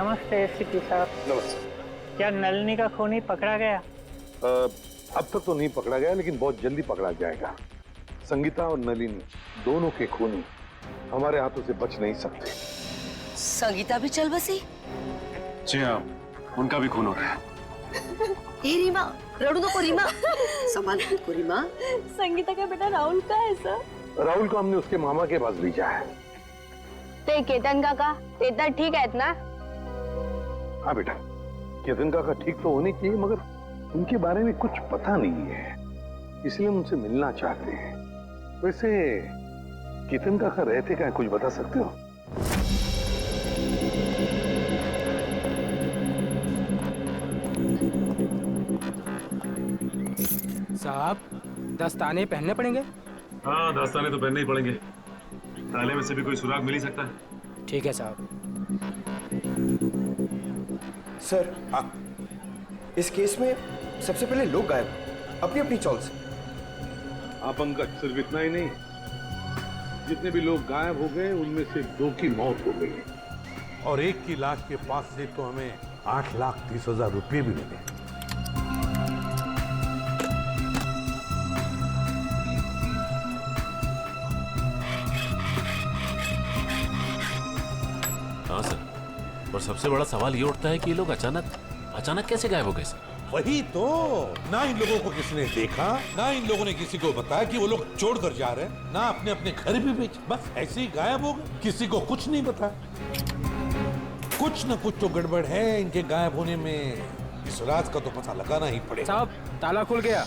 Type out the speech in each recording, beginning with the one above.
नमस्ते एसपी साहब। नमस्ते। क्या नलिनी का खूनी पकड़ा गया? अब तक तो नहीं पकड़ा गया, लेकिन बहुत जल्दी पकड़ा जाएगा। संगीता और नलिनी दोनों के खूनी हमारे हाथों से बच नहीं सकते। संगीता भी चल बसी? जी हाँ, उनका भी खून हो रहा है। ए रीमा, रड़ू नको रीमा, संभाल खुद को रीमा। संगीता का बेटा राहुल का है सर? राहुल को हमने उसके मामा के पास भेजा है। ते केतन काका ते ठीक आहेत ना? हाँ बेटा, केतन काका ठीक तो होने चाहिए, मगर उनके बारे में कुछ पता नहीं है, इसलिए हम उनसे मिलना चाहते हैं। वैसे केतन काका रहते क्या, कुछ बता सकते हो? साहब, दस्ताने पहनने पड़ेंगे? हाँ, दस्ताने तो पहनने ही पड़ेंगे। ताले में से भी कोई सुराग मिल ही सकता है। ठीक है साहब। सर, इस केस में सबसे पहले लोग गायब, अपनी अपनी चॉल से। हाँ पंकज, सिर्फ इतना ही नहीं, जितने भी लोग गायब हो गए उनमें से 2 की मौत हो गई और एक की लाश के पास से तो हमें 8,30,000 रुपये भी मिले। हाँ सर, और सबसे बड़ा सवाल ये उठता है कि ये लोग अचानक कैसे गायब हो गए सर? वही तो, ना इन लोगों को किसी ने देखा, ना इन लोगों ने किसी को बताया कि वो लोग छोड़कर जा रहे हैं, ना अपने अपने घर भी बेचे, बस ऐसे ही गायब हो गए, किसी को कुछ नहीं बताया। कुछ न कुछ तो गड़बड़ है इनके गायब होने में, इस राज का तो पता लगाना ही पड़ेगा। साहब, ताला खुल गया।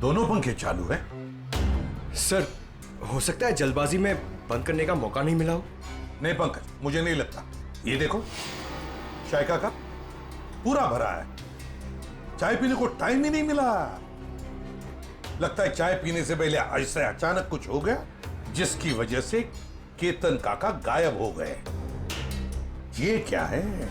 दोनों पंखे चालू है। सर, हो सकता है जल्दबाजी में बंद करने का मौका नहीं मिला हो। नहीं पंकज, मुझे नहीं लगता। ये देखो, चाय का कप पूरा भरा है, चाय पीने को टाइम ही नहीं मिला। लगता है चाय पीने से पहले ऐसे अचानक कुछ हो गया, जिसकी वजह से केतन काका गायब हो गए। ये क्या है?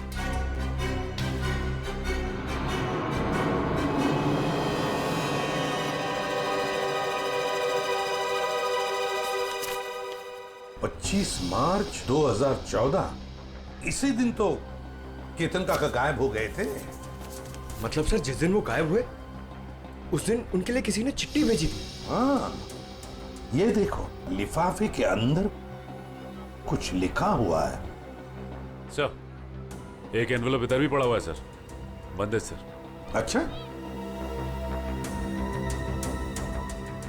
मार्च 2014, इसी दिन तो केतन काका गायब हो गए थे। मतलब सर, जिस दिन वो गायब हुए उस दिन उनके लिए किसी ने चिट्ठी भेजी थी। हाँ, ये देखो, लिफाफे के अंदर कुछ लिखा हुआ है। सर, एक एनवेलप इधर भी पड़ा हुआ है सर, बंद है सर। अच्छा,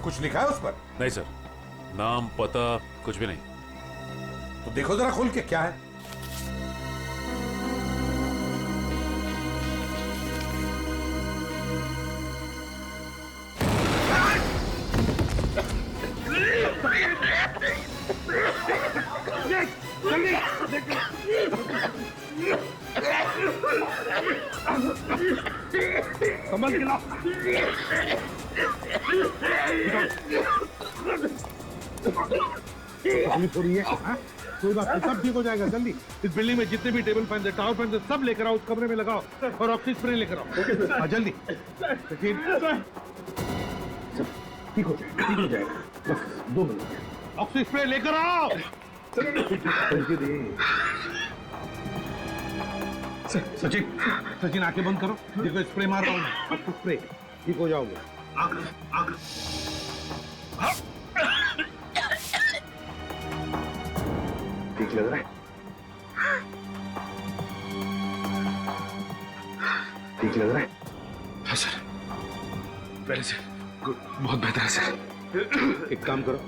कुछ लिखा है उस पर? नहीं सर, नाम पता कुछ भी नहीं। तो देखो जरा खोल के, क्या है? संभल के लाओ। तकलीफ हो रही है? हाँ? कोई बात नहीं, सब ठीक हो जाएगा जल्दी। इस बिल्डिंग में जितने भी टेबल फैन, टावर फैन, सब लेकर आओ, उस कमरे में लगाओ और ऑक्सीजन स्प्रे लेकर आओ। हाँ जल्दी। ठीक हो जाएगा, ठीक हो जाएगा, बस 2 मिनट। ऑक्सीजन स्प्रे लेकर आओ। सचिन आंखें बंद करो, देखो स्प्रे मार रहा हूँ, स्प्रे, ठीक हो जाओगे। ठीक लग रहा है? ठीक लग रहा है? हाँ सर, पहले से बहुत बेहतर है सर। एक काम करो,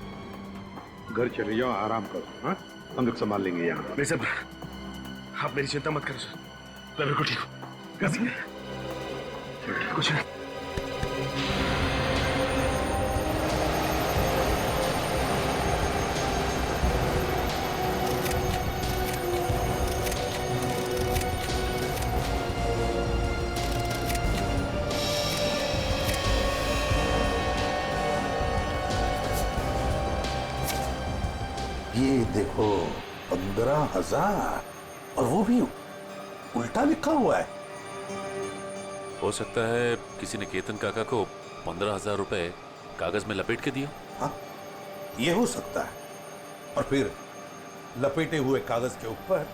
घर चले जाओ, आराम करो। हाँ, हम लोग संभाल लेंगे यहाँ। नहीं सर, आप मेरी चिंता मत करो सर, मैं बिल्कुल ठीक हूँ। कुछ नहीं। ये देखो, 15,000, और वो भी उल्टा लिखा हुआ है। हो सकता है किसी ने केतन काका को 15,000 रुपए कागज में लपेट के दिया। हाँ, ये हो सकता है। और फिर लपेटे हुए कागज के ऊपर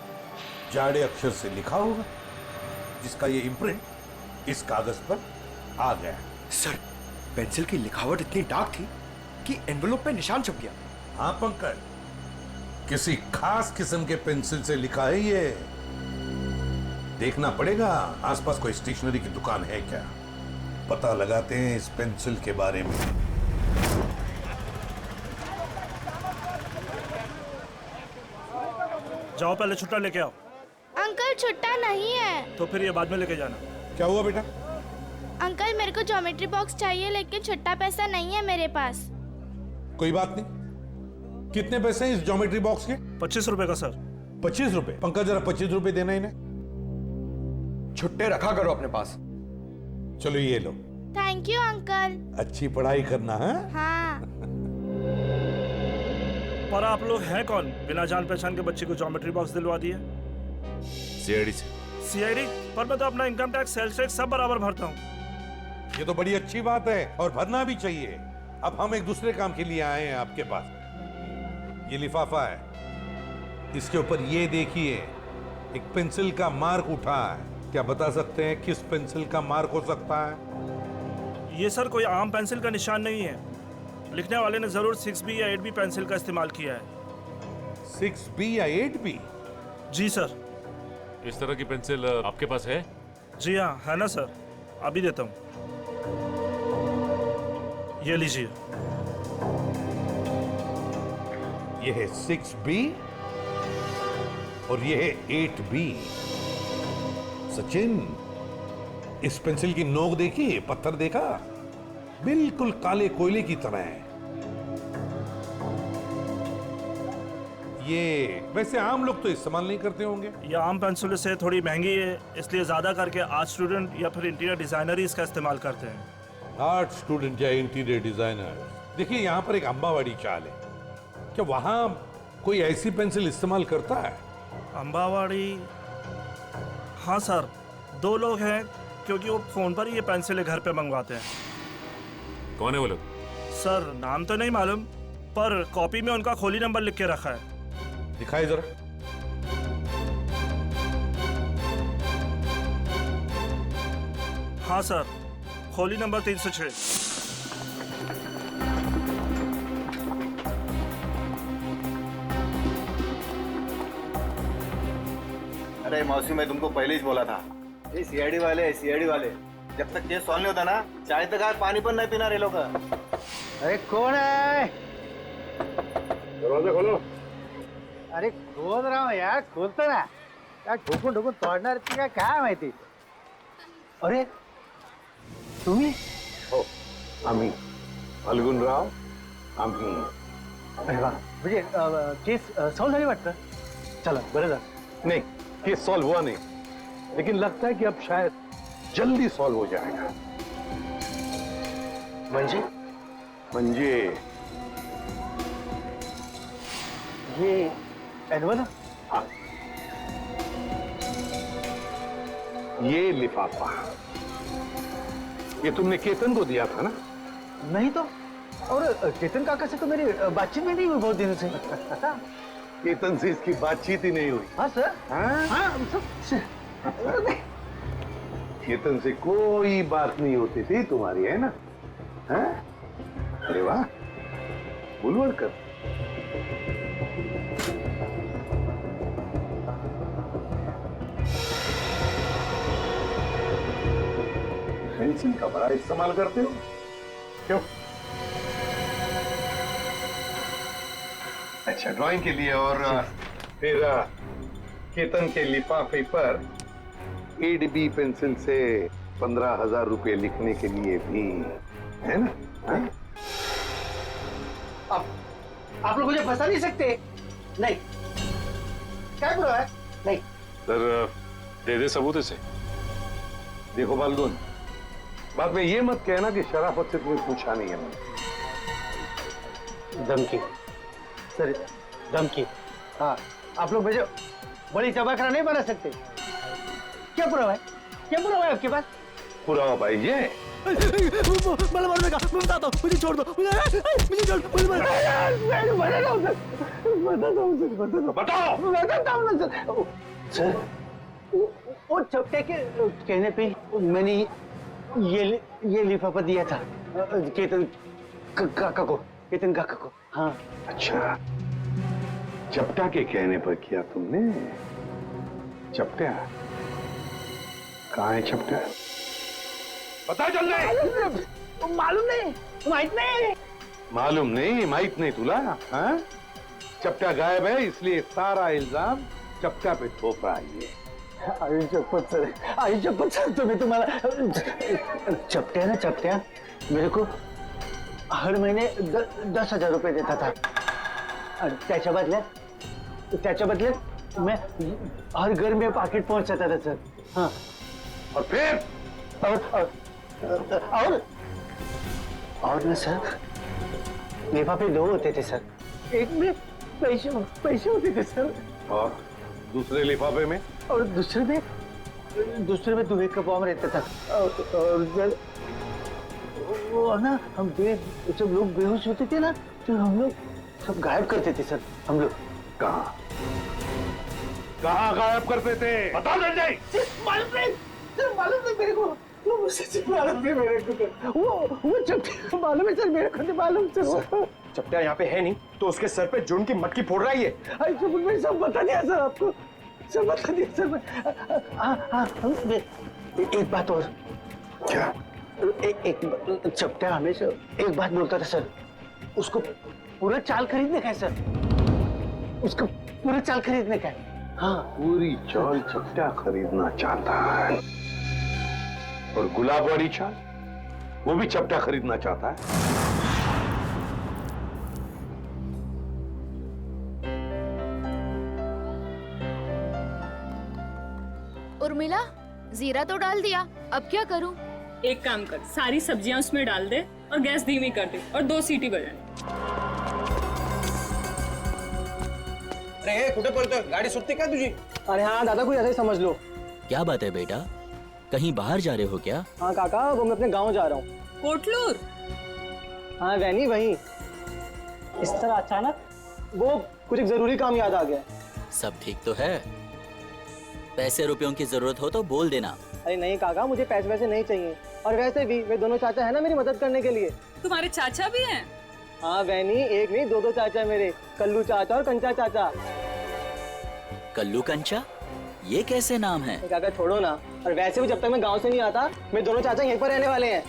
जाड़े अक्षर से लिखा होगा, जिसका ये इम्प्रिंट इस कागज पर आ गया। सर, पेंसिल की लिखावट इतनी डार्क थी कि एनवेलप पे निशान छप गया। हाँ पंकज, किसी खास किस्म के पेंसिल से लिखा है ये। देखना पड़ेगा आसपास कोई स्टेशनरी की दुकान है क्या, पता लगाते हैं इस पेंसिल के बारे में। जाओ पहले छुट्टा लेके आओ। अंकल छुट्टा नहीं है। तो फिर ये बाद में लेके जाना। क्या हुआ बेटा? अंकल मेरे को ज्योमेट्री बॉक्स चाहिए लेकिन छुट्टा पैसा नहीं है मेरे पास। कोई बात नहीं। कितने पैसे हैं इस ज्योमेट्री बॉक्स के? 25 रुपए का सर। 25 रुपए? पंकज जरा 25 रुपए देना इन्हें। छुट्टे रखा करो अपने पास। चलो ये लो। Thank you uncle. अच्छी पढ़ाई करना है। हाँ। पर आप लोग हैं कौन, बिना जान पहचान के बच्चे को ज्योमेट्री बॉक्स दिलवा दिए? सीआईडी से। सीआईडी? पर मैं तो अपना इनकम टैक्स, सेल्स टैक्स सब बराबर भरता हूँ। ये तो बड़ी अच्छी बात है और भरना भी चाहिए। अब हम एक दूसरे काम के लिए आए हैं आपके पास। ये लिफाफा है, इसके ऊपर ये देखिए एक पेंसिल का मार्क उठा है। क्या बता सकते हैं किस पेंसिल का मार्क हो सकता है? ये सर कोई आम पेंसिल का निशान नहीं है। लिखने वाले ने जरूर 6B या 8B पेंसिल का इस्तेमाल किया है। 6B या 8B? जी सर। इस तरह की पेंसिल आपके पास है? जी हाँ, है ना सर, अभी देता हूँ। ये लीजिए। ये है 6B और ये है 8B। सचिन, इस पेंसिल की नोक देखिए, पत्थर देखा, बिल्कुल काले कोयले की तरह है। ये वैसे आम लोग तो इस्तेमाल नहीं करते होंगे। ये आम पेंसिल से थोड़ी महंगी है, इसलिए ज्यादा करके आर्ट स्टूडेंट या फिर इंटीरियर डिजाइनर ही इसका इस्तेमाल करते हैं। आर्ट स्टूडेंट या इंटीरियर डिजाइनर। देखिए यहाँ पर एक अंबावाड़ी चाल है, क्या वहां कोई ऐसी पेंसिल इस्तेमाल करता है? अंबावाड़ी? हाँ सर, 2 लोग हैं, क्योंकि वो फोन पर ही ये पेंसिलें घर पे मंगवाते हैं। कौन है वो लोग? सर नाम तो नहीं मालूम, पर कॉपी में उनका खोली नंबर लिख के रखा है। दिखाई जरा। हाँ सर, खोली नंबर 306। अरे मौसी, मैं तुमको पहले ही बोला था, ये सीआईडी वाले जब तक केस सॉल्व नहीं होता ना, चाय तक आज पानी पर नहीं पीना रे लोग। अरे कौन है? दरवाजा खोलो। अरे खोल रहा हूँ यार, खोलतो ना यार। ठोकून ठोकून तोडणार ती काय माहिती. अरे तुम्ही? हो, आम्ही फाल्गुनराव, आम्ही. अरे वा, म्हणजे केस सॉल्व झाली वाटतं. चला बरं झालं. नहीं, केस सॉल्व हुआ नहीं, लेकिन लगता है कि अब शायद जल्दी सॉल्व हो जाएगा। म्हणजे ये एनवल? हाँ, ये लिफाफा ये तुमने केतन को दिया था ना? नहीं तो, और केतन काका से तो मेरी बातचीत भी नहीं हुई बहुत दिनों से. केतन से इसकी बातचीत ही नहीं हुई। हाँ सर. हाँ? हाँ, केतन से कोई बात नहीं होती थी तुम्हारी, है ना? हाँ? अरे वाह, बुलवड़कर. पेंसिल का बड़ा इस्तेमाल करते हो क्यों? अच्छा, ड्राइंग के लिए। और फिर केतन के लिफाफे पर 8B पेंसिल से 15,000 रुपए लिखने के लिए भी, है ना? हाँ? आप लोग मुझे फंसा नहीं सकते. नहीं. क्या बुरा है? नहीं. सर दे दे सबूत इसे। देखो फाल्गुन, बाद में ये मत कहना कि शराफत से तुम्हें पूछा नहीं है मैंने. धमकी सर, धमकी. हाँ, आप लोग मुझे बड़ी चबाखरा नहीं बना सकते. क्या पुरावा है? क्या पुरावा है आपके पास? पुरावा भाई, ये मला मारू नका, मैं बताता हूँ, मुझे छोड़ दो, मुझे छोड़ दो, बताता हूँ ना सर। वो चपटे के कहने पे मैंने ये लिफाफा दिया था केतन काका को। हाँ। अच्छा, चपटा के कहने पर किया तुमने? चपटा कहाँ है? चपटा पता चल रहा? मालूम नहीं, माहित नहीं तुला? हाँ? चपटा गायब है, इसलिए सारा इल्जाम चपटा पे थोप रहा है ये। आई शपथ सर, तुम्हें तुम्हारा चपटा मेरे को हर महीने 10,000 रुपये देता था। त्याच्या बदल्यात मैं हर घर में पाकिट पहुंचाता था सर। हाँ। और फिर और ना सर, लिफाफे 2 होते थे सर, एक में पैसे होते थे सर, और दूसरे लिफाफे में? और दूसरे में दुबे का बॉम्ब रहता था। और सर वो ना, हम जब लोग बेहोश होते थे ना, तो हम लोग सब गायब करते थे सर। हम लोग कहाँ गायब करते थे? बताओ संजय। मालूम नहीं मेरे को, वो चपटे मालूम है सर, मेरे को नहीं मालूम सर। चपटा यहाँ पे है नहीं तो उसके सर पे जुन की मटकी फोड़ रहा है ये। मैंने सब बता दिया सर आपको, सब बता दिया सर मैं। हाँ, एक बात और। क्या? एक चपटा हमेशा एक बात बोलता था सर, उसको पूरा चाल खरीदने का है सर, उसको पूरा चाल खरीदने का है। हाँ, पूरी चाल चपटा खरीदना चाहता है, और गुलाब वाली चाल वो भी चपटा खरीदना चाहता है। उर्मिला, जीरा तो डाल दिया, अब क्या करूं? एक काम कर, सारी सब्जियां उसमें डाल दे और गैस धीमी कर दे और 2 सीटी बजाए। अरे कुठे पळतोय? गाडी सुटते का तुझी? अरे हाँ दादा, कोई ऐसा ही समझ लो। क्या बात है बेटा, कहीं बाहर जा रहे हो क्या? हाँ काका, वो मैं अपने गांव जा रहा हूँ। कोटलूर? हाँ वैनी, वही। इस तरह अचानक वो कुछ एक जरूरी काम याद आ गया। सब ठीक तो है? पैसे रुपयों की जरूरत हो तो बोल देना। अरे नहीं काका, मुझे पैसे वैसे नहीं चाहिए, और वैसे भी वे दोनों चाचा है ना मेरी मदद करने के लिए। तुम्हारे चाचा भी हैं? हाँ वैनी, एक नहीं 2 चाचा मेरे, कल्लू चाचा और कंचा चाचा। कल्लू कंचा, ये कैसे नाम है? काका छोड़ो ना, और वैसे भी जब तक मैं गांव से नहीं आता, मेरे दोनों चाचा यहीं पर रहने वाले हैं।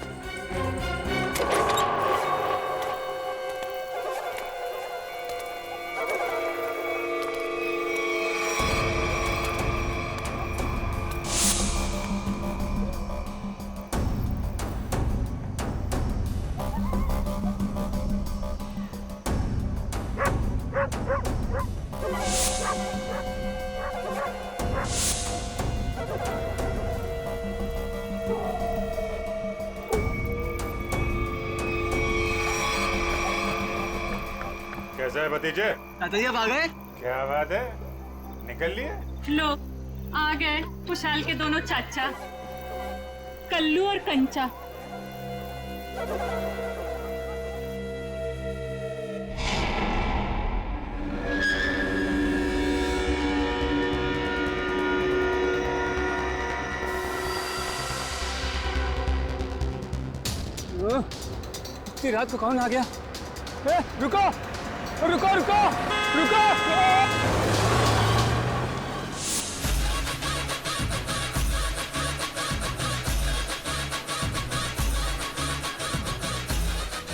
कैसा है भतीजे? चाचा जी आप आ गए? क्या बात है, निकल लिए? लो, आ गए खुशहाल के दोनों चाचा, कल्लू और कंचा। इतनी रात को कौन आ गया? रुको रुको रुको रुको!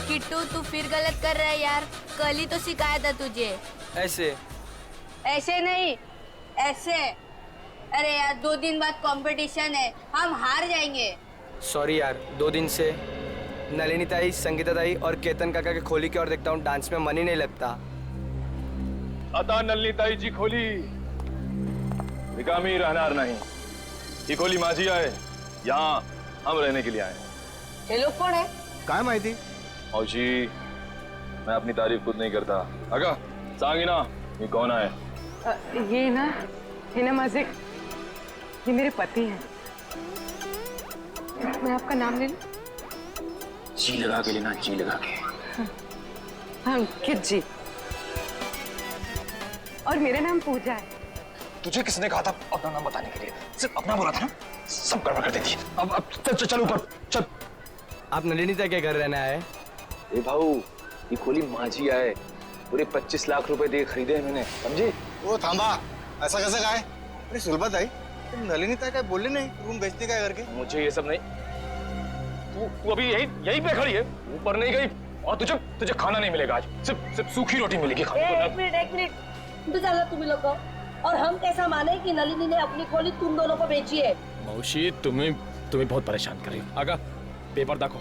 किट्टू, तू फिर गलत कर रहा है यार, कल ही तो सिखाया था तुझे। ऐसे नहीं, ऐसे। अरे यार, 2 दिन बाद कंपटीशन है, हम हार जाएंगे। सॉरी यार, 2 दिन से नलिनी ताई, संगीता ताई और केतन काका के खोली की ओर देखता हूँ, डांस में मन ही नहीं लगता। आता नलिनी ताई जी खोली रिकामी रहनार नहीं, ये खोली माझी आहे, यहाँ हम रहने के लिए आए। ये लोग कौन है? काय माहिती? औशी, मैं अपनी तारीफ खुद नहीं करता, अगा सांगी ना ये कौन है? ये ना माझे, ये मेरे पति हैं। मैं आपका नाम ले लूं? जी लगा के लेना, जी लगा के। अंकित जी, और मेरा नाम पूजा है। तुझे किसने कहा था अपना नाम बताने के लिए? सिर्फ अपना बोला था ना, सब गड़बड़ कर देती है। अब चल ऊपर चल। आप नलिनी ताई के घर रहने आए? ए भाऊ, ये खोली माझी आए, पूरे 25 लाख रुपए दे खरीदे हैं मैंने, समझे? वो थांबा, ऐसा कैसे कहा है? अरे सुलभा ताई, तुम नलिनी ताई का बोले नहीं रूम बेचने का करके? मुझे ये सब नहीं। तू अभी यही पे खड़ी है, ऊपर नहीं गई, और तुझे खाना नहीं मिलेगा आज। सिर्फ सूखी रोटी मिलेगी खाने को। एक मिनट इंतजार तुम लोग को। और हम कैसा माने कि नलिनी ने अपनी खोली तुम दोनों को बेची है? मौसी तुम्हें बहुत परेशान कर रही हो। आगा पेपर देखो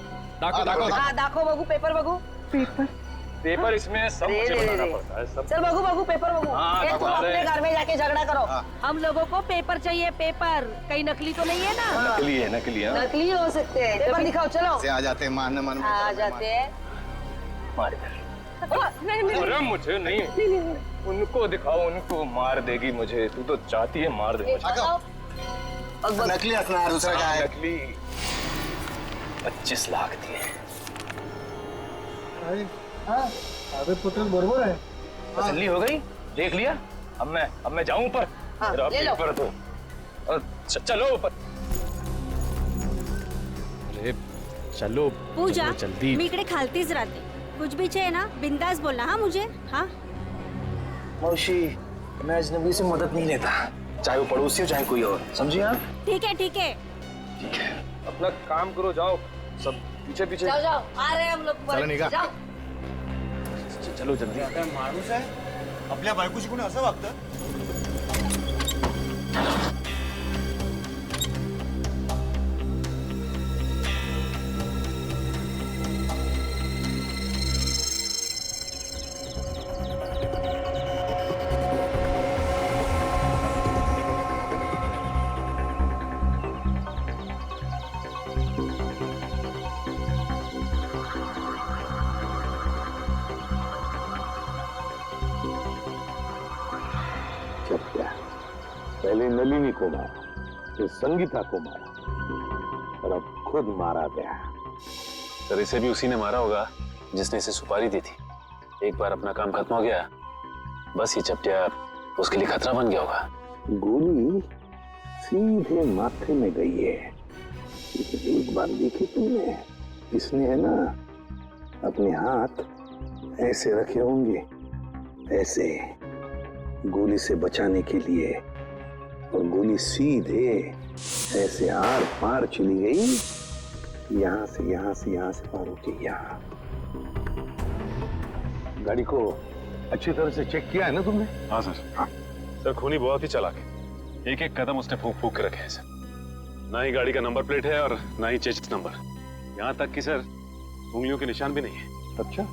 बगू पेपर बगू। पेपर इसमें सब मुझे बनाना पड़ता है सब। चल बगू पेपर बगू। हाँ, तुम अपने घर में जाके झगड़ा करो। हम लोगों को पेपर चाहिए, पेपर। कहीं नकली तो नहीं है ना? नकली है, नकली है। नकली हो सकते हैं। पेपर दिखाओ, चलो। आ जाते हैं मारने आ जाते हैं। अरे मुझे नहीं, उनको दिखाओ, उनको मार देगी मुझे। तू तो चाहती है मार दे मुझे। नकली हथियार दूसरा क्या है? नकली 25 लाख दिए। अरे पुत्र बरोबर है। तसल्ली हो गई? देख लिया? अब मैं जाऊं ऊपर? ले लो। पेपर दो और चलो ऊपर। अरे चलो पूजा, जल्दी। मी इकडे खालतीच राहते, कुछ भी चाहिए ना बिंदास बोलना। हाँ मुझे। हाँ मौसी, मैं अजनबी से मदद नहीं लेता, चाहे वो पड़ोसी हो चाहे कोई और, समझिए आप? ठीक है ठीक है। ठीक है, अपना काम करो, जाओ सब पीछे पीछे। जाओ आ रहे हैं हम लोग। चलो निघा। जाओ। चलो जल्दी। माणूस आहे आपल्या बायकोशी कोणी असं वागतं? पहले नलिनी को मारा, फिर संगीता को मारा, और अब खुद मारा गया। सर इसे भी उसी ने मारा होगा जिसने इसे सुपारी दी थी। एक बार अपना काम खत्म हो गया, बस ये चपटिया उसके लिए खतरा बन गया होगा। गोली सीधे माथे में गई है। लेकिन एक बार देखी तुमने, इसने है ना अपने हाथ ऐसे रखे होंगे, ऐसे गोली से बचाने के लिए, और गोली सीधे ऐसे आर पार चली गई, यहाँ से पार होके यहाँ। गाड़ी को अच्छी तरह से चेक किया है ना तुमने? हाँ सर। हाँ। सर खूनी बहुत ही चालाक है, एक एक कदम उसने फूंक फूंक के रखे हैं सर। ना ही गाड़ी का नंबर प्लेट है और ना ही चेसिस नंबर, यहाँ तक कि सर उंगलियों के निशान भी नहीं है। अच्छा,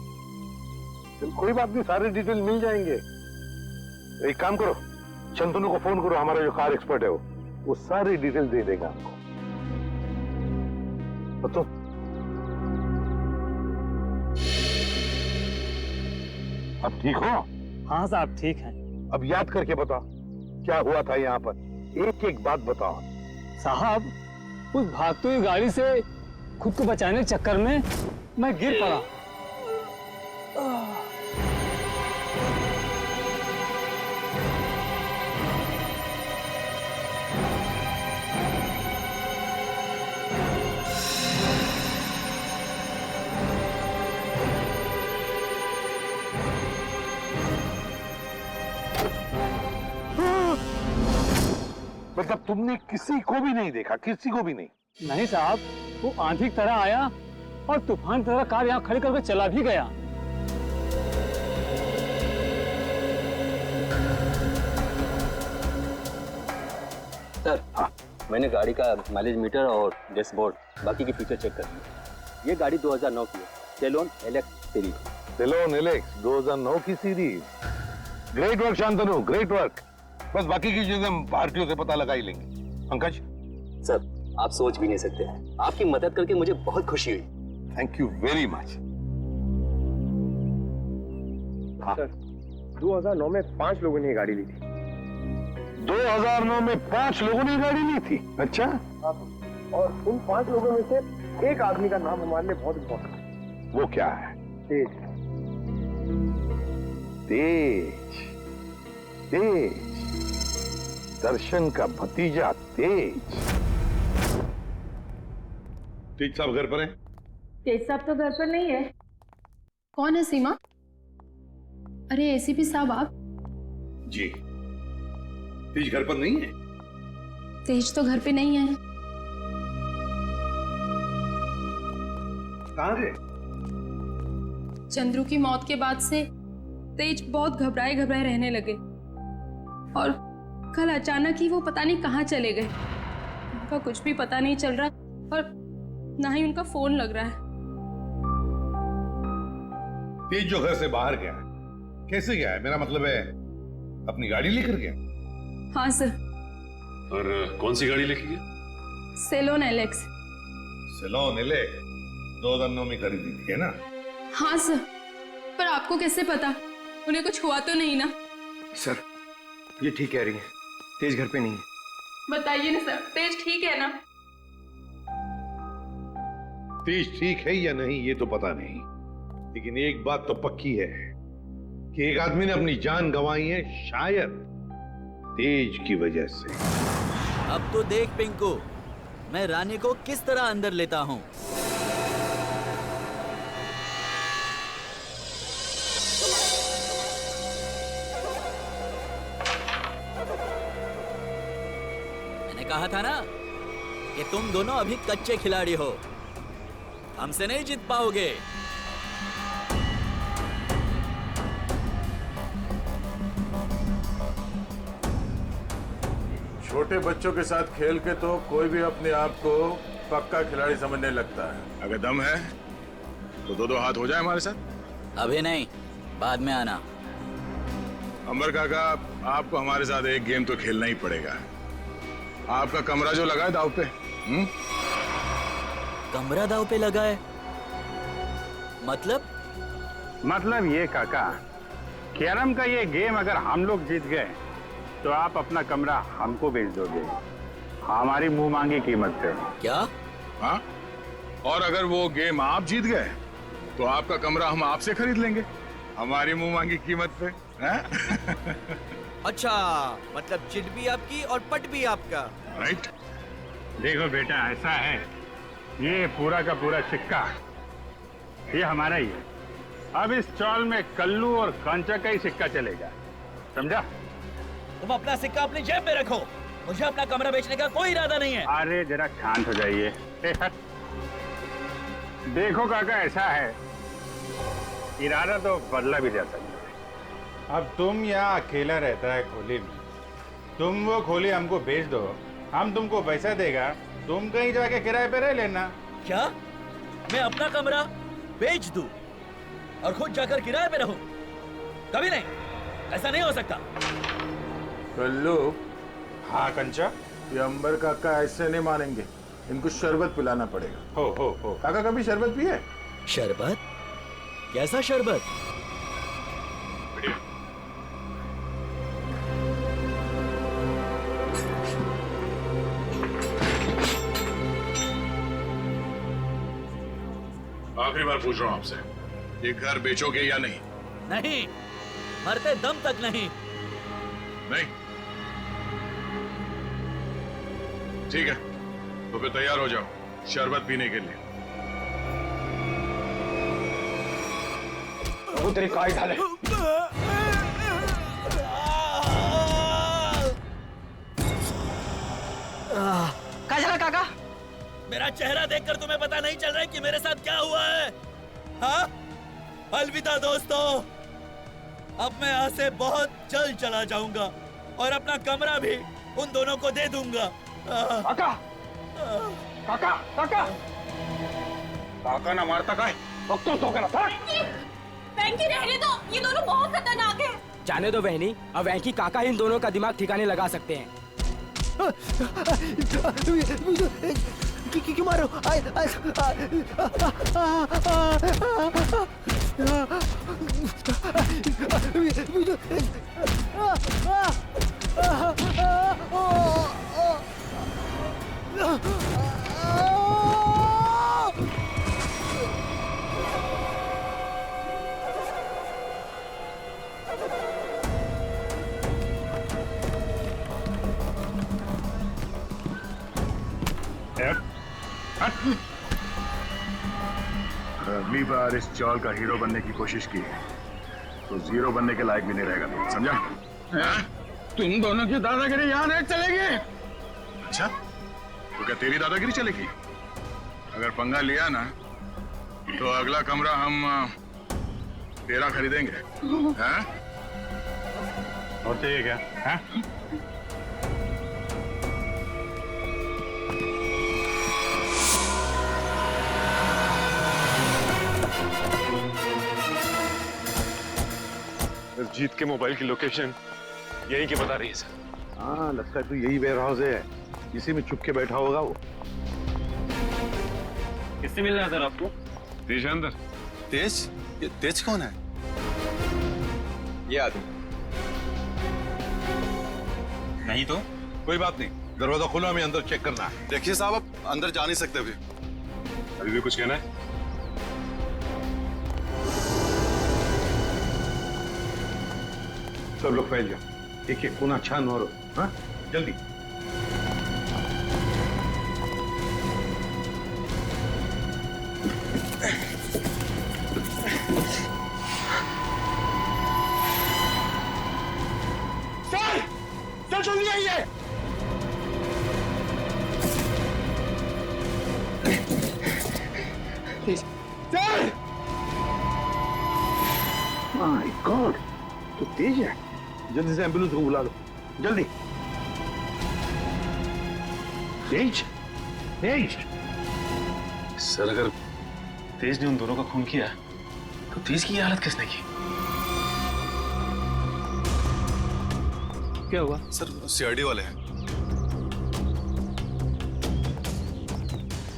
चल कोई बात नहीं, सारे डिटेल मिल जाएंगे। एक काम करो, शंतनु को फोन करो, हमारा जो कार एक्सपर्ट है वो सारी डिटेल दे देगा हमको। तो अब ठीक हो? हाँ साहब ठीक है। अब याद करके बताओ क्या हुआ था यहाँ पर, एक एक बात बताओ। साहब, उस भागती हुई गाड़ी से खुद को बचाने के चक्कर में मैं गिर पड़ा। मतलब तुमने किसी को भी नहीं देखा? किसी को भी नहीं? नहीं साहब, वो आंधी की तरह आया और तूफान की तरह कार यहाँ खड़ी करके चला भी गया। सर हाँ, मैंने गाड़ी का माइलेज मीटर और डैशबोर्ड बाकी के फीचर चेक कर लिए। ये गाड़ी 2009 की है, सेलोन एलेक्स सीरीज। सेलोन एलेक्स 2009 की series. Great work Shantanu, great work. बस बाकी की चीजें हम भारतीयों से पता लगा ही लेंगे। पंकज सर, आप सोच भी नहीं सकते, आपकी मदद करके मुझे बहुत खुशी हुई। Thank you very much. Sir 2009 में 5 लोगों ने ये गाड़ी ली थी। 2009 में 5 लोगों ने गाड़ी ली थी? अच्छा। और उन 5 लोगों में से एक आदमी का नाम हमारे लिए बहुत इंपॉर्टेंट है। वो क्या है? तेज। तेज। तेज। दर्शन का भतीजा तेज। तेज साहब घर पर हैं? तेज साहब तो घर पर नहीं है। कौन है सीमा? अरे एसीपी साहब आप? जी। तेज घर पर नहीं है? तेज तो घर पे नहीं है। कहाँ गए? चंद्रू की मौत के बाद से तेज बहुत घबराए घबराए रहने लगे और कल अचानक ही वो पता नहीं कहाँ चले गए। उनका कुछ भी पता नहीं चल रहा और ना ही उनका फोन लग रहा है। तेज जो घर से बाहर गया है, कैसे गया है? मेरा मतलब है अपनी गाड़ी लेकर गया? हाँ सर। और कौन सी गाड़ी लेके गया? Salon Alex. सेलोन एलेक्स 2009 में खरीदी थी, है ना? हाँ सर, पर आपको कैसे पता? उन्हें कुछ हुआ तो नहीं ना? सर ये ठीक कह रही है, तेज घर पे नहीं है। बताइए ना सर, तेज ठीक है ना? तेज ठीक है या नहीं ये तो पता नहीं, लेकिन एक बात तो पक्की है कि एक आदमी ने अपनी जान गंवाई है, शायद तेज की वजह से। अब तो देख पिंकू, मैं रानी को किस तरह अंदर लेता हूँ। मैंने कहा था ना कि तुम दोनों अभी कच्चे खिलाड़ी हो, हमसे नहीं जीत पाओगे। छोटे बच्चों के साथ खेल के तो कोई भी अपने आप को पक्का खिलाड़ी समझने लगता है। अगर दम है तो दो हाथ हो जाए हमारे साथ। अभी नहीं, बाद में आना। अंबर काका, आपको हमारे साथ एक गेम तो खेलना ही पड़ेगा। आपका कमरा जो लगा है दाव पे। कमरा दाव पे लगा है? मतलब ये काका, कैरम का ये गेम अगर हम लोग जीत गए तो आप अपना कमरा हमको बेच दोगे, हमारी मुंह मांगी कीमत पे। क्या? हाँ, और अगर वो गेम आप जीत गए तो आपका कमरा हम आपसे खरीद लेंगे, हमारी मुंह मांगी कीमत पे। अच्छा, मतलब चिट भी आपकी और पट भी आपका। राइट। देखो बेटा, ऐसा है, ये पूरा का पूरा सिक्का ये हमारा ही है। अब इस चौल में कल्लू और कांचा का ही सिक्का चलेगा, समझा? तुम अपना सिक्का अपनी जेब में रखो, मुझे अपना कमरा बेचने का कोई इरादा नहीं है। अरे जरा शांत हो जाइए। देखो काका, ऐसा है, इरादा तो बदला भी जा सकता है। अब तुम यहाँ अकेला रहता है खोली में, तुम वो खोली हमको बेच दो, हम तुमको पैसा देगा, तुम कहीं जाके किराए पे रह लेना। क्या मैं अपना कमरा बेच दूं और खुद जाकर किराए पे रहूं? कभी नहीं, ऐसा नहीं हो सकता। कल्लू। हाँ कंचा? ये अंबर काका ऐसे नहीं मानेंगे, इनको शरबत पिलाना पड़ेगा। हो काका कभी शरबत पिए? शरबत? कैसा शरबत? आखिरी बार पूछ रहा हूं आपसे, ये घर बेचोगे या नहीं? नहीं, मरते दम तक नहीं। नहीं? ठीक है, तो फिर तैयार हो जाओ शरबत पीने के लिए। वो तेरे काय ढाले। क्या चला काका? मेरा चेहरा देखकर तुम्हें पता नहीं चल रहा है कि मेरे साथ क्या हुआ है? हाँ? अलविदा दोस्तों, अब मैं यहाँ से बहुत जल्द चला जाऊंगा और अपना कमरा भी उन दोनों को दे दूंगा। काका, काका, काका, काका ना मारता का है, तो करा था। वेंकी रहने दो, ये दोनों बहुत खतरनाक हैं। जाने दो बहनी, अब वेंकी काका इन दोनों का दिमाग ठिकाने लगा सकते हैं। क्यों मारो? अगली बार इस चौल का हीरो बनने की कोशिश की तो जीरो बनने के लायक भी नहीं रहेगा तू, समझा? तुम दोनों की दादागिरी यहाँ नहीं चलेगी। अच्छा, तो क्या तेरी दादागिरी चलेगी? अगर पंगा लिया ना तो अगला कमरा हम तेरा खरीदेंगे। हैं? और चाहिए क्या? हैं? जीत के मोबाइल की लोकेशन यही की बता रही है सर। हाँ, लगता है तो यही वेयर हाउस है, इसी में छुप के बैठा होगा वो। किससे मिलना है सर आपको? तेज अंदर। तेज? ये तेज कौन है? ये आदमी नहीं तो कोई बात नहीं, दरवाजा खुला, हमें अंदर चेक करना है। देखिए साहब, आप अंदर जा नहीं सकते अभी। अभी भी कुछ कहना है? सब लोग फैल जाओ, एक एक कोना छान और हाँ जल्दी। सर जल्दी आइए। सर! माय गॉड, तो तेज है। जल्दी से एम्बुलेंस को बुला लो, जल्दी। तेज, तेज। सर अगर तेज ने उन दोनों का खून किया तो तेज की ये हालत किसने की? क्या हुआ? सर सीआईडी वाले हैं।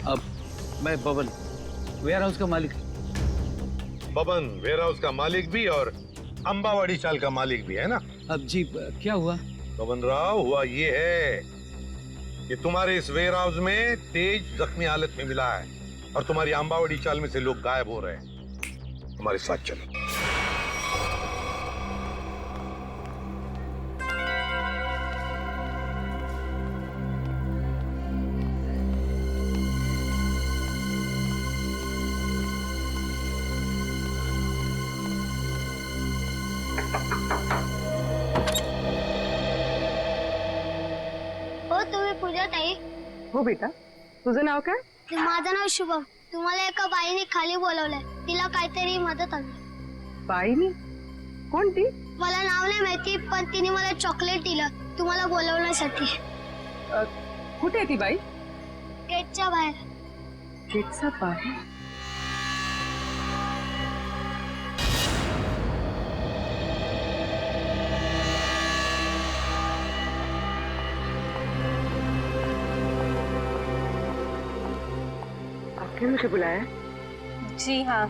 अब मैं बबन, वेयर हाउस का मालिक। बबन वेयर हाउस का मालिक भी और अंबावाड़ी चाल का मालिक भी है ना? अब जी क्या हुआ? बबन राव, हुआ ये है कि तुम्हारे इस वेयर हाउस में तेज जख्मी हालत में मिला है और तुम्हारी अंबावाड़ी चाल में से लोग गायब हो रहे हैं। हमारे साथ चलो। पूजा ताई, हो बेटा, तुझं नाव काय? माझं नाव शुभम. तुम्हाला एका बाईने खाली बोलवलंय, तिला काहीतरी मदत हवी. बाईनी? कोणती? मला नाव नाही माहिती, पण तिने मला चॉकलेट दिलं तुम्हाला बोलवण्यासाठी. कुठे आहे ती बाई? गेटच्या बाहेर. गेटच्या बाहेर? आपने मुझे बुलाया? जी हाँ।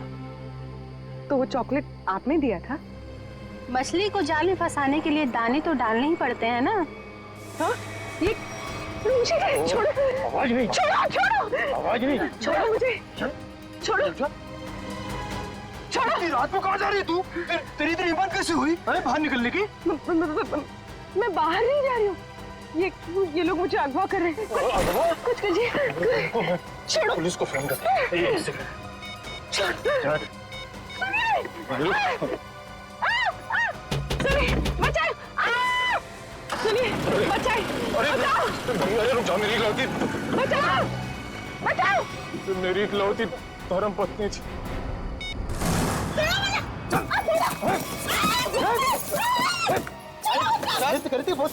तो वो चॉकलेट आपने दिया था? मछली को जाल में फंसाने के लिए दाने तो डालने ही पड़ते हैं ना। हाँ? ये मुझे छोड़ो, आवाज नहीं, छोड़ो, छोड़ो, आवाज नहीं, छोड़ो मुझे, छोड़ो, छोड़ो। रात को कहाँ जा रही है तू? तेरी इतनी हिम्मत कैसे हुई? अरे बाहर निकलने की? मैं बाहर नहीं जा रही हूँ। ये लोग मुझे अगवा कर रहे हैं। कुछ कीजिए। छोड़ो। पुलिस को फोन कर। एक सेकंड। सुनिए, बचाओ! सुनिए, बचाए! बचाओ! अरे रुक जाओ, मेरी गलती। बचाओ! बचाओ! मेरी इकलौती धर्म पत्नी थी। करती बहुत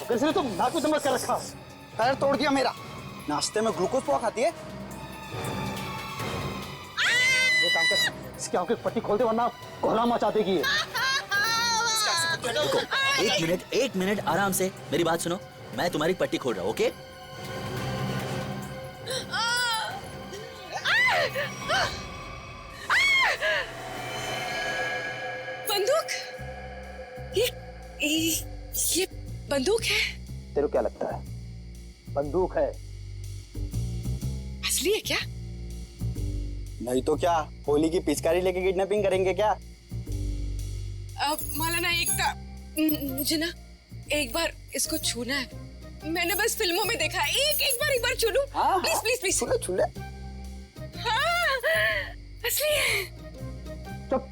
कैसे तुम नाक में दमक कर रखा, पैर तोड़ दिया मेरा। नाश्ते में ग्लूकोज पोहा खाती है? ये काम कर, इसकी आंखें पट्टी खोल दे वरना कोहरा मचा देगी ये। एक मिनट आराम से मेरी बात सुनो। मैं तुम्हारी पट्टी खोल रहा हूँ, ओके? बंदूक? ये बंदूक है? तेरे को क्या लगता है? बंदूक है। असली है क्या? नहीं तो क्या, होली की पिचकारी लेके किडनैपिंग करेंगे क्या? अब मला ना मुझे ना एक बार इसको छूना है, मैंने बस फिल्मों में देखा। एक बार छू लूं? Please please please. छूले। हाँ, असली है। चुप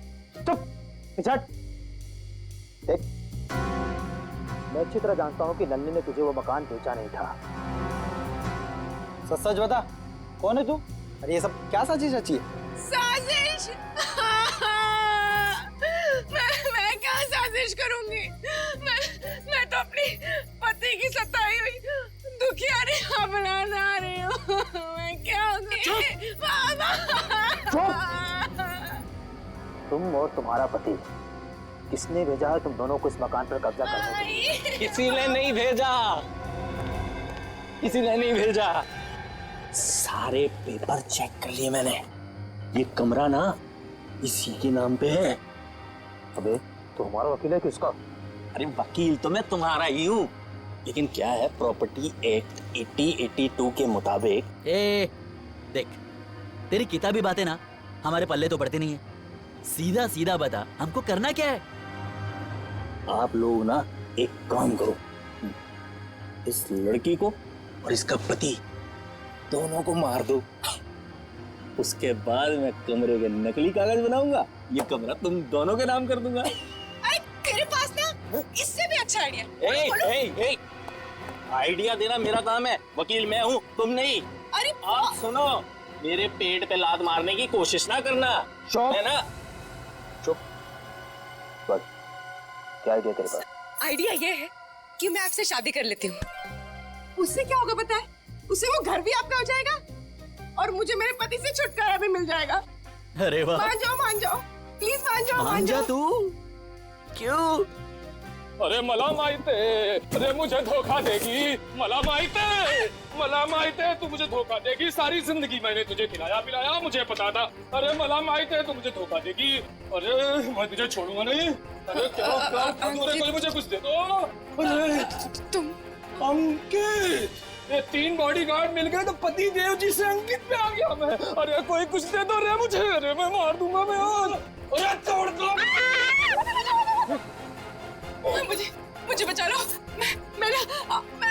देख, मैं अच्छी तरह जानता हूँ कि नन्नी ने तुझे वो मकान बेचा नहीं था। सच सच बता, कौन है तू? अरे ये सब क्या साजिश रची है? साजिश? मैं क्या साजिश करूंगी? मैं तो अपनी पति की सताई हुई दुखियारी अपनाना रही हूँ। मैं क्या तुम और तुम्हारा पति, किसने भेजा है तुम दोनों को इस मकान पर कब्जा करने के लिए? किसी ने नहीं भेजा, किसी ने नहीं भेजा। सारे पेपर चेक कर लिए मैंने। ये कमरा ना इसी के नाम पे है। अबे तो हमारा वकील है किसका? अरे वकील तो मैं तुम्हारा ही हूँ, लेकिन क्या है, प्रॉपर्टी एक्ट 8082 के मुताबिक। देख, तेरी किताबी बातें ना हमारे पल्ले तो पड़ती नहीं है। सीधा सीधा बता, हमको करना क्या है? आप लोग ना एक काम करो, इस लड़की को और इसका पति दोनों को मार दो। उसके बाद मैं कमरे के नकली कागज बनाऊंगा, ये कमरा तुम दोनों के नाम कर दूंगा। तेरे पास ना इससे भी अच्छा आइडिया। आइडिया देना मेरा काम है, वकील मैं हूँ, तुम नहीं। अरे आप सुनो, मेरे पेट पे लात मारने की कोशिश ना करना, है ना? चुप। क्या आइडिया तेरे पास? आइडिया ये है कि मैं आपसे शादी कर लेती हूँ। उससे क्या होगा पता है? उससे वो घर भी आपका हो जाएगा और मुझे मेरे पति से छुटकारा भी मिल जाएगा। अरे वाह, मान जाओ, प्लीज मान जाओ। तू क्यों? अरे मला माहित है, अरे मुझे धोखा देगी। मला माहित है तू मुझे धोखा देगी। सारी जिंदगी मैंने तुझे खिलाया पिलाया, मुझे पता था। अरे मला माहित है तू मुझे धोखा देगी। अरे मैं तुझे छोड़ूंगा नहीं। अरे क्या कोई मुझे कुछ दे दो। अरे तुम अंकित, ये 3 बॉडीगार्ड मिल गए तो पति देव जी से अंकित पे आ गया मैं। अरे कोई कुछ दे दो रे मुझे। अरे मैं मार दूंगा मैं। अरे तोड़ दो। मुझे बचा लो। मैं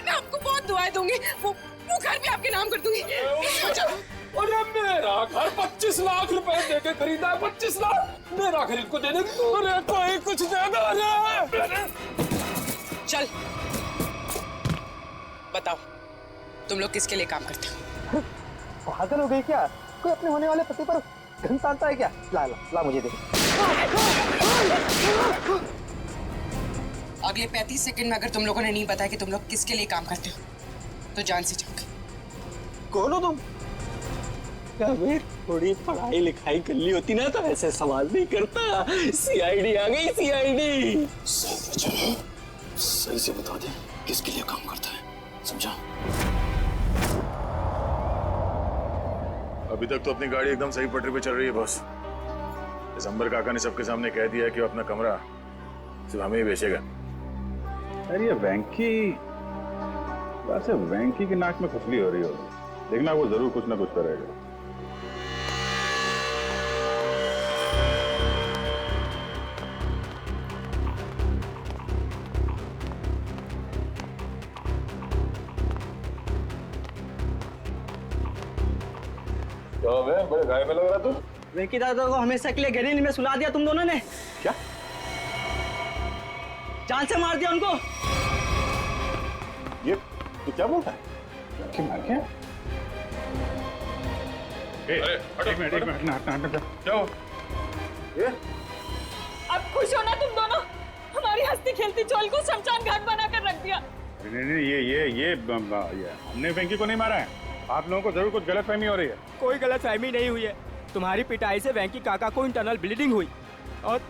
आपको बहुत दुआएं दूंगी। वो घर भी आपके नाम कर दूंगी। अरे मेरा घर 25 लाख रुपए देके खरीदा है। 25 लाख मेरा घर इनको दे दे। अरे कोई कुछ दे दो। अरे चल बताओ, तुम लोग किसके लिए काम करते हो? पागल हो गई क्या? कोई अपने होने वाले पति पर घन तानता है क्या? ला मुझे दे। अगले 35 सेकंड में अगर तुम लोगों ने नहीं बताया कि तुम लोग किसके लिए काम करते हो तो जान से जाओगे। कौन हो तुम? अबे थोड़ी पढ़ाई लिखाई कर ली होती ना तो ऐसे सवाल नहीं करता। सीआईडी आ गई, सीआईडी। सही से बता दे किसके लिए काम करता है, समझा? अभी तक तो अपनी गाड़ी एकदम सही पटरी पे चल रही है बॉस। दिसंबर काका ने सबके सामने कह दिया कि वो अपना कमरा सिर्फ हमें ही बेचेगा। अरे ये वेंकी की नाक में खुजली हो रही हो, देखना वो जरूर कुछ ना कुछ करेगा। तो बड़े घाय में लग रहा तू। वेंकी दादा को हमेशा के लिए गहरी में सुला दिया तुम दोनों ने। क्या? जान से मार दिया उनको। ये तू क्या बोलता है? कि मार क्या? एक मिनट हटना। क्या हो? ये? अब खुश हो ना तुम दोनों? हमारी हंसती खेलती चोल को शमशान घाट बनाकर रख दिया। नहीं, ये हमने वेंकी को नहीं मारा है। आप लोगों को जरूर कुछ गलतफहमी हो रही है। कोई गलतफहमी नहीं हुई है। तुम्हारी पिटाई से वेंकी काका को इंटरनल ब्लीडिंग हुई और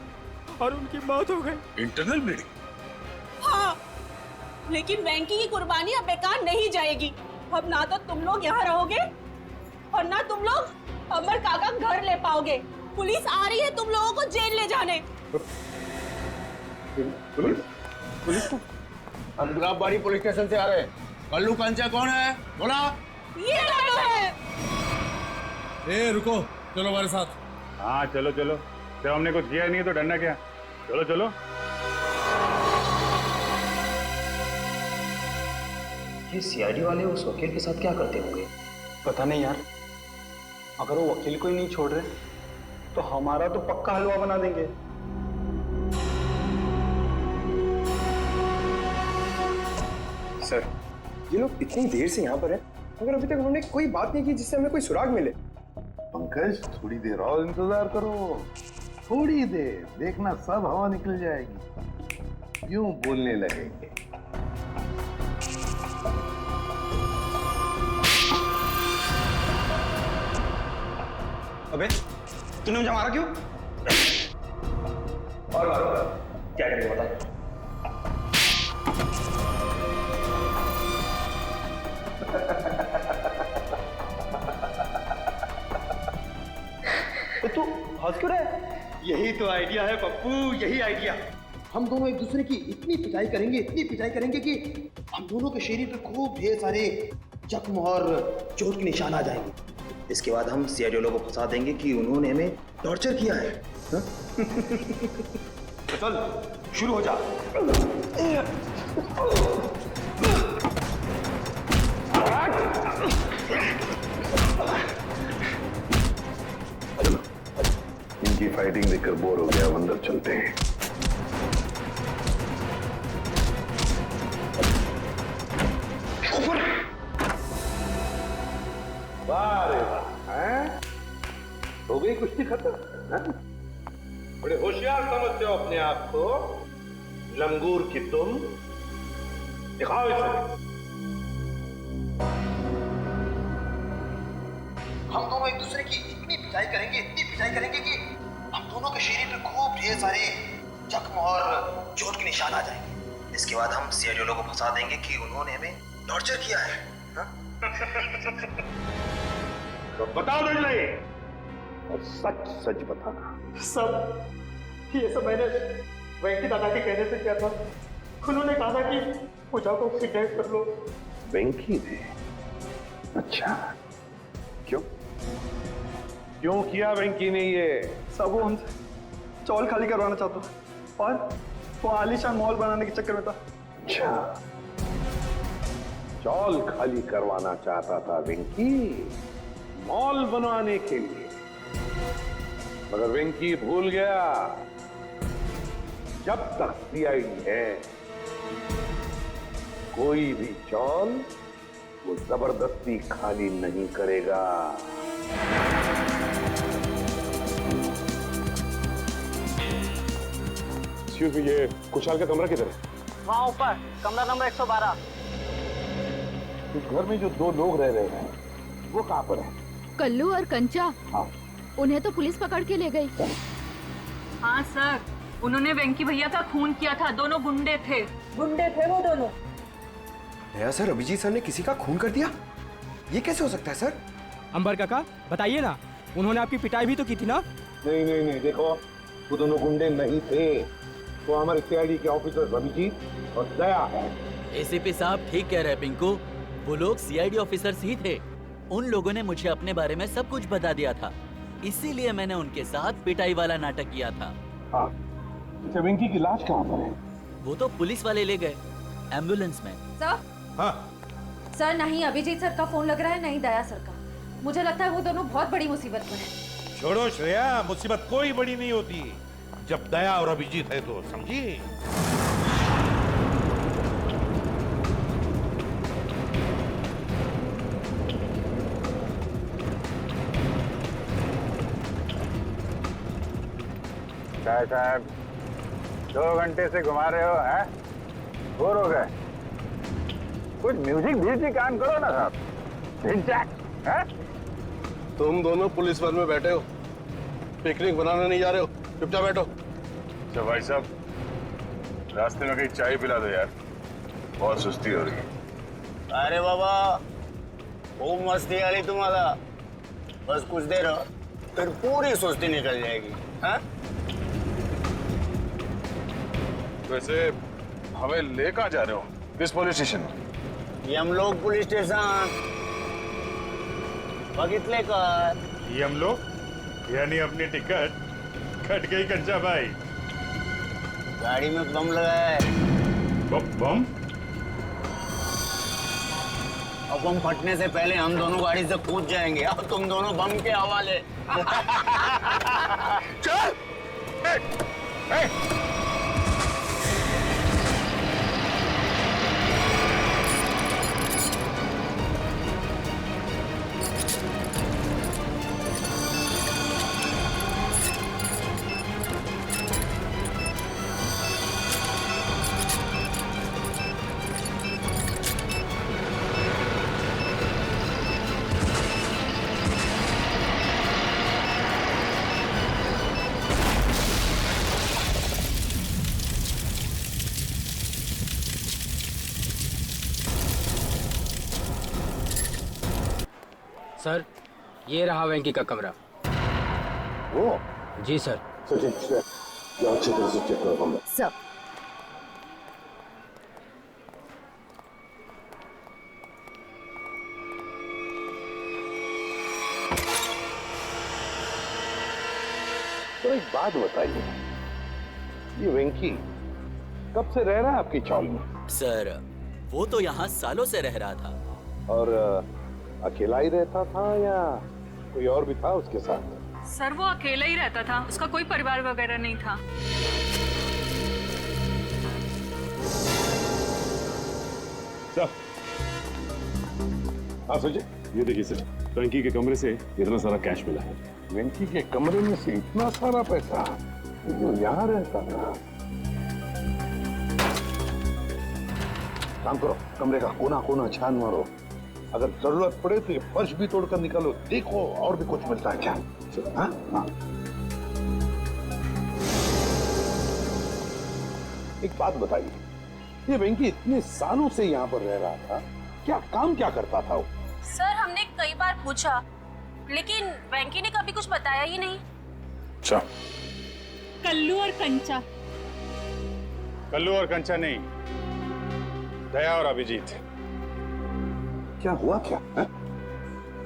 उनकी मौत हो गई। Internal bleeding? हाँ, लेकिन वेंकी की कुर्बानी अब बेकार नहीं जाएगी। अब ना तो तुम लोग यहाँ रहोगे और ना तुम लोग अमर काका घर ले पाओगे। पुलिस आ रही है तुम लोगों को जेल ले जाने। पुलिस? हम गुलाबबाड़ी पुलिस स्टेशन से आ रहे हैं। कल्लू कंचा कौन है? बोला। ये लोग है। ए रुको, चलो हमारे साथ। हाँ चलो। जब हमने कुछ किया नहीं है तो डरना क्या? चलो। ये सीआईडी वाले उस वकील के साथ क्या करते होंगे? पता नहीं यार, अगर वो वकील को ही नहीं छोड़ रहे तो हमारा तो पक्का हलवा बना देंगे। सर, ये लोग इतनी देर से यहाँ पर हैं, मगर अभी तक उन्होंने कोई बात नहीं की जिससे हमें कोई सुराग मिले। पंकज, थोड़ी देर और इंतजार करो, थोड़ी देर, देखना सब हवा निकल जाएगी, यूं बोलने लगेंगे। अबे, तूने मुझे मारा क्यों? और मारो, क्या करेंगे बता? तू हंस क्यों रहा है? यही तो आइडिया है पप्पू, यही आइडिया। हम दोनों एक दूसरे की इतनी पिटाई करेंगे कि हम दोनों के शरीर पे खूब ढेर सारे जख्म और चोट के निशान आ जाएंगे। इसके बाद हम सीआईडी वालों को फंसा देंगे कि उन्होंने हमें टॉर्चर किया है। तो चल शुरू हो जा। इनकी फाइटिंग देखकर बोर हो गया, अंदर चलते हैं। वाह रे वाह, हैं? हो गई कुश्ती खत्म, हैं? बड़े होशियार समझते हो अपने आप को, लंगूर की तुम। दिखाओ इसे। हम दोनों एक दूसरे की इतनी पिटाई करेंगे कि हम दोनों के शरीर पे खूब ढेर सारे जख्म और चोट के निशान आ जाएंगे। इसके बाद हम सीआईडी वालों को फंसा देंगे कि उन्होंने हमें टॉर्चर किया है। तो बताओ नहीं, और सच सच बताना। ये सब मैंने वेंकी दादा के कहने से किया था। उन्होंने कहा था कि पूजा को किडनैप कर लो। वेंकी ने? अच्छा, क्यों किया वेंकी ने ये? सब वो हमसे चौल खाली करवाना चाहता था और वो आलीशान मॉल बनाने के चक्कर में था। अच्छा, चौल खाली करवाना चाहता था वेंकी, मॉल बनवाने के लिए। मगर वेंकी भूल गया, जब तक सीआईडी है कोई भी चौल वो जबरदस्ती खाली नहीं करेगा। ये कुशाल का कमरा किधर है? वहाँ ऊपर, कमरा नंबर 112। इस घर में जो दो लोग रह रहे हैं वो कहाँ पर है? कल्लू और कंचा। हाँ, उन्हें तो पुलिस पकड़ के ले गई। हाँ सर, उन्होंने वेंकी भैया का खून किया था। दोनों गुंडे थे वो दोनों। नया सर, अभिजीत सर ने किसी का खून कर दिया? ये कैसे हो सकता है सर? अंबर काका बताइए ना, उन्होंने आपकी पिटाई भी तो की थी ना? नहीं, देखो वो दोनों गुंडे नहीं थे, वो हमारे सीआईडी के ऑफिसर अभिजीत और दया है। एसीपी साहब ठीक कह रहे हैं पिंकू, वो लोग सीआईडी ऑफिसर्स ही थे। उन लोगों ने मुझे अपने बारे में सब कुछ बता दिया था, इसीलिए मैंने उनके साथ पिटाई वाला नाटक किया था। हाँ, वेंकी की लाश कहाँ पर है? वो तो पुलिस वाले ले गए एम्बुलेंस में। सर? हाँ सर, नहीं अभिजीत सर का फोन लग रहा है, नहीं दया सर का। मुझे लगता है वो दोनों बहुत बड़ी मुसीबत में हैं। छोड़ो श्रेया, मुसीबत कोई बड़ी नहीं होती जब दया और अभिजीत है तो, समझी? साहब 2 घंटे से घुमा रहे हो, हैं? बोर हो गए? कुछ म्यूजिक भी काम करो ना साहब। हैं? तुम दोनों पुलिस वन में बैठे हो, पिकनिक बनाने नहीं जा रहे हो, चुपचाप बैठो। तो भाई साहब, रास्ते में कहीं चाय पिला दो यार, बहुत सुस्ती हो रही है। अरे बाबा, खूब मस्ती आ रही तुम्हारा। बस कुछ देर फिर पूरी सुस्ती निकल जाएगी। हाँ? वैसे हमें ले कहाँ जा रहे हो? किस पुलिस स्टेशन? यमलोक पुलिस स्टेशन। बघितले का? यमलोक यानी अपनी टिकट कट गई कंचा भाई। गाड़ी में बम लगा है। बम? बम फटने से पहले हम दोनों गाड़ी से कूद जाएंगे। अब तुम दोनों बम के हवाले। चल। सर, ये रहा वेंकी का कमरा। वो? जी सर। सचिन, अच्छी तरह से चेक करो कमरा। सर। तो एक बात बताइए, ये वेंकी कब से रह रहा है आपकी चौल में? सर, वो तो यहाँ सालों से रह रहा था। और अकेला ही रहता था या कोई और भी था उसके साथ? सर, वो अकेला ही रहता था, उसका कोई परिवार वगैरह नहीं था। सर, हाँ सोचिए, ये देखिए सर, वेंकी के कमरे से इतना सारा कैश मिला है। वेंकी के कमरे में से इतना सारा पैसा जो यहाँ रहता था? काम करो, कमरे का कोना कोना छान मारो, अगर जरूरत पड़े तो ये फर्श भी तोड़कर निकालो, देखो और भी कुछ मिलता है क्या। हाँ? हाँ। एक बात बताइए, ये वेंकी इतने सालों से यहाँ पर रह रहा था, क्या काम क्या करता था वो? सर, हमने कई बार पूछा, लेकिन वेंकी ने कभी कुछ बताया ही नहीं। अच्छा। कल्लू और कंचा। कल्लू और कंचा नहीं, दया और अभिजीत। क्या हुआ क्या है?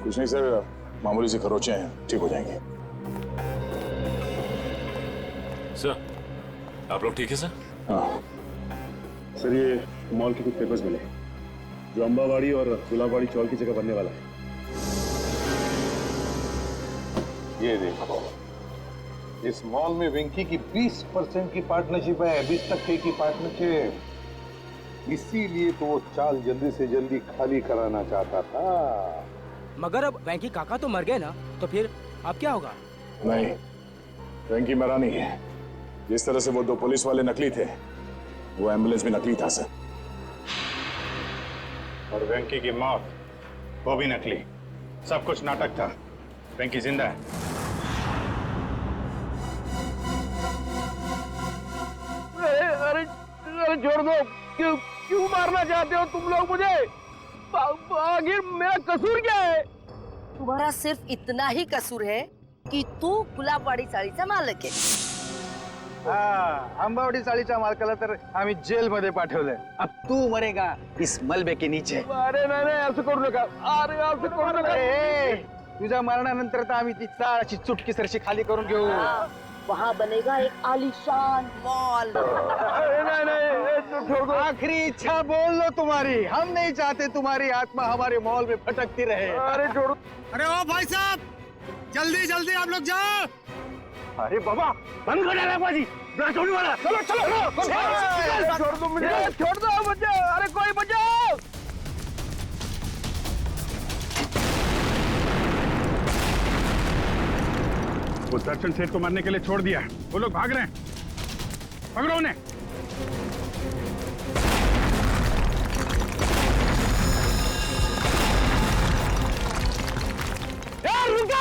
कुछ नहीं सर, मामूली से खरोचे हैं, ठीक हो जाएंगे। सर, आप लोग ठीक है सर? हाँ सर, ये मॉल के कुछ पेपर्स मिले जो अंबावाड़ी और गुलाबवाड़ी चौल की जगह बनने वाला है। ये देखो, इस मॉल में वेंकी की 20% की पार्टनरशिप है, 20% की पार्टनरशिप। इसीलिए तो वो चाल जल्दी से जल्दी खाली कराना चाहता था। मगर अब वेंकी काका तो मर गए ना, तो फिर अब क्या होगा? नहीं, वेंकी मरा नहीं है। जिस तरह से वो 2 पुलिस वाले नकली थे, वो एम्बुलेंस भी नकली था सर। और वेंकी की मौत, वो भी नकली। सब कुछ नाटक था। वेंकी जिंदा है। अरे छोड़ दो, क्यों मारना चाहते हो तुम लोग मुझे? आखिर मेरा कसूर क्या है? तुम्हारा सिर्फ इतना ही कसूर है की तू गुलाबवाडी चाळीचा मालक आहे. आंबावडी चाळीच्या मालकाला तर आम्ही जेल मध्ये पाठवलंय. अब तू मरेगा इस मलबे के नीचे. अरे नाही असं करू नका. अरे असं करू नका. तुझ्या मरणानंतर तर आम्ही ती चाळ अशी चुटकी सरशी खाली करून घेऊ. वहाँ बनेगा एक आलीशान मॉल. आखिरी इच्छा बोल लो तुम्हारी. हम नहीं चाहते तुम्हारी आत्मा हमारे मॉल में भटकती रहे. अरे छोड़ो. अरे ओ भाई साहब, जल्दी जल्दी आप लोग जाओ. अरे बाबा, बंद कर डाला बाजी. छोड़ने वाला. चलो चलो छोड़ दो मुझे. छोड़ दो मुझे. अरे कोई बचाओ. वो दर्शन सेठ को मारने के लिए छोड़ दिया. वो लोग भाग रहे हैं. पकड़ो उन्हें. रुको.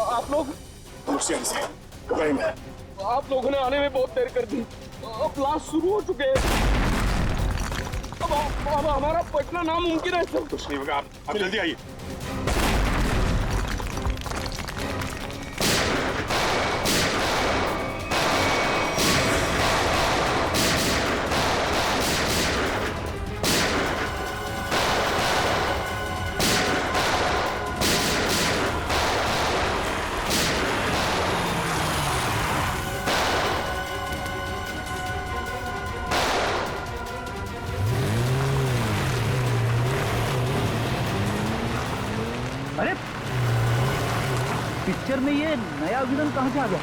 आप लोग आप लोगों ने आने में बहुत देर कर दी. अब क्लास शुरू हो चुके हैं. अब हमारा पटना नामुमकिन है सर. कुछ नहीं होगा. आप जल्दी आइए. अरे पिक्चर में ये नया विलन कहाँ से आ गया?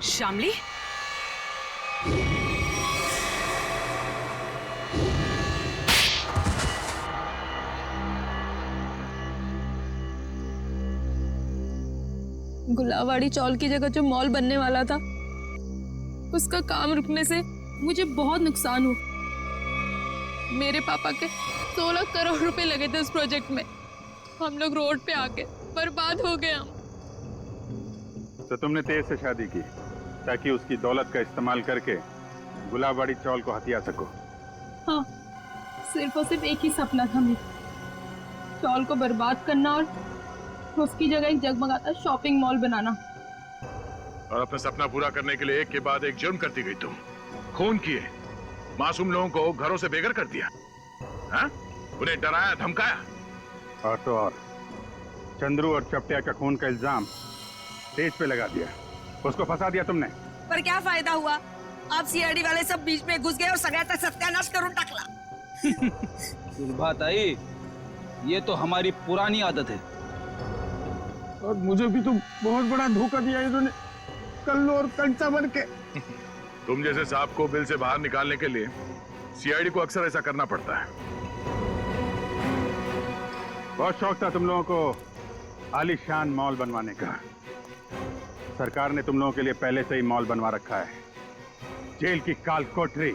श्यामली, गुलाबवाड़ी चौल की जगह जो मॉल बनने वाला था, उसका काम रुकने से मुझे बहुत नुकसान हुआ। मेरे पापा के 16 करोड़ रुपए लगे थे उस प्रोजेक्ट में। हम लोग रोड पे आके बर्बाद हो गए हम। तो तुमने तेज से शादी की ताकि उसकी दौलत का इस्तेमाल करके गुलाबवाड़ी चौल को हथिया सको। हाँ, सिर्फ और सिर्फ एक ही सपना था मेरा, चौल को बर्बाद करना और उसकी जगह एक जगमगाता शॉपिंग मॉल बनाना। और अपना सपना पूरा करने के लिए एक के बाद एक जुर्म करती गई तुम। खून किए, मासूम लोगों को घरों से बेघर कर दिया, हाँ? उन्हें डराया धमकाया। और तो और चंद्रू और चपटिया का खून का इल्जाम तेज पे लगा दिया, उसको फंसा दिया तुमने। पर क्या फायदा हुआ? आप सीआईडी वाले सब बीच में घुस गए और सगळ्याचा सत्यानाश करून टाकला। सुरभात आई, ये तो हमारी पुरानी आदत है। और मुझे भी तो बहुत बड़ा धोखा दिया इन्होंने, कल्लू और कंचा बन के। तुम जैसे सांप को बिल से बाहर निकालने के लिए सीआईडी को अक्सर ऐसा करना पड़ता है। बहुत शौक था तुम लोगों को आलीशान मॉल बनवाने का। सरकार ने तुम लोगों के लिए पहले से ही मॉल बनवा रखा है, जेल की काल कोठरी।